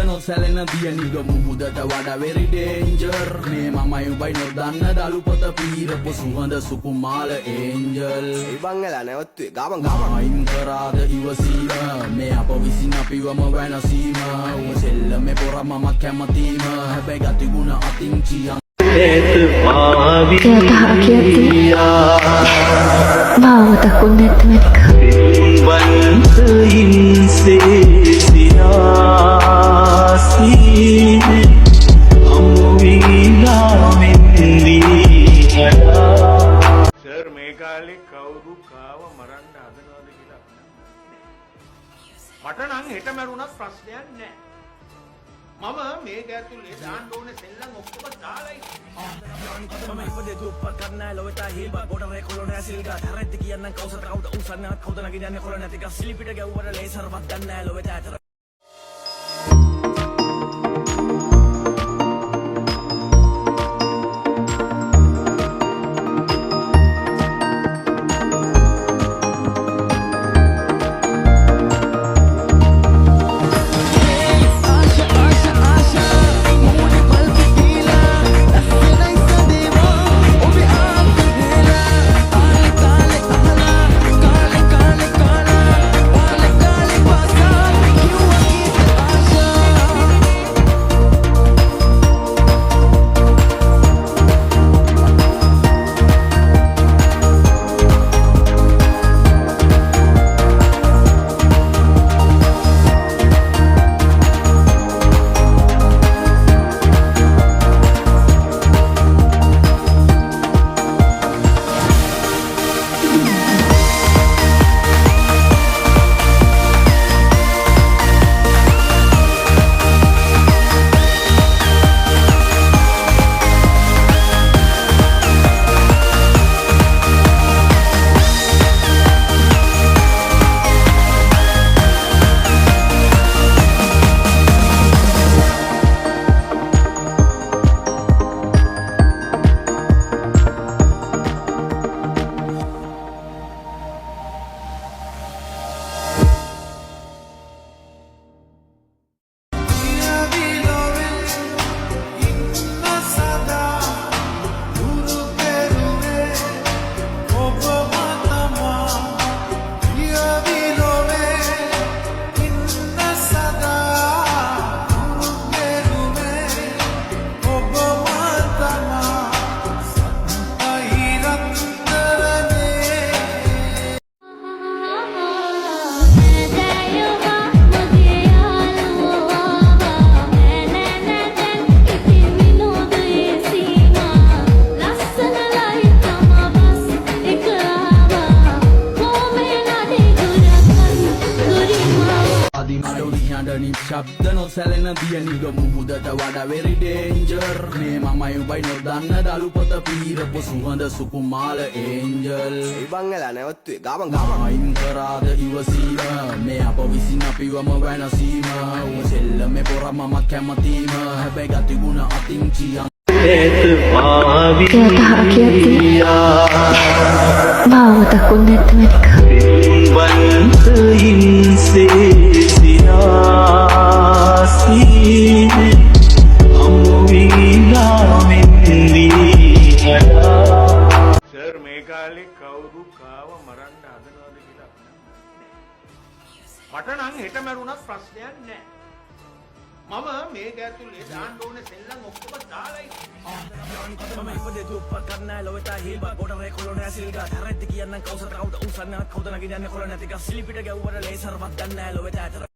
නොසැලෙන දියනිග මුහුදට වඩා very danger මේ මමයි උඹයි නොදන්න දළුපොත පීරපු සුවඳ සුකුමාල angel ඉබංගලා නැවතුවේ ගාමන් අයින් කරාද ඉවසීම මේ අප විසින් අපිවම වෙනසීම උඹ සෙල්ලමේ පොර මමත් කැමතිම හැබැයි ගතිගුණ අතින් චියන් මාව දකුණ නැත්මනික සර් මේ කාලේ කවුරු කාව මරන්න හදනවද කියලා මට නම් හෙට මරුණත් ප්‍රශ්නයක් නැහැ. මම මේක ඇතුලේ දාන්න ඕනේ සෙල්ලම් ඔක්කොම දාලා Kami ipade tupat karena lo eta hiba boda re kolona silga tharet kiyannan kausa kauda usanna kauda nagidanne kolona tika silipita gawwara laser වත් ගන්න lo eta අතර ශබ්ද නොසැලෙන දියනිග මුහුදට වඩා very danger මේ මමයි උඹයි නොදන්න දළුපොත පීරපු සුවඳ සුකුමාල angel ඉබංගලා නැවතුවේ ගාමන් අයින් කරාද ඉවසීම මේ අප විසින් අපිවම වෙනසීම උඹ සෙල්ලමේ පොර මමත් කැමතිම හැබැයි ගතිගුණ අතින් චියන් මාව දකුණ නැත්මනික සර් මේ කාලේ කවුරු කාව මරන්න හදනවද කියලා මට නම් හෙට මරුණත් ප්‍රශ්නයක් නැහැ. මම මේක ඇතුලේ දාන්න ඕනේ සෙල්ලම් ඔක්කොම දාලා Kami ipade tupat karena lo eta hiba boda re kolona silga tharet kiyannan kausa kauda usanna kauda nagidanne kolona tika silipita gawwara laser වත් ගන්න lo eta අතර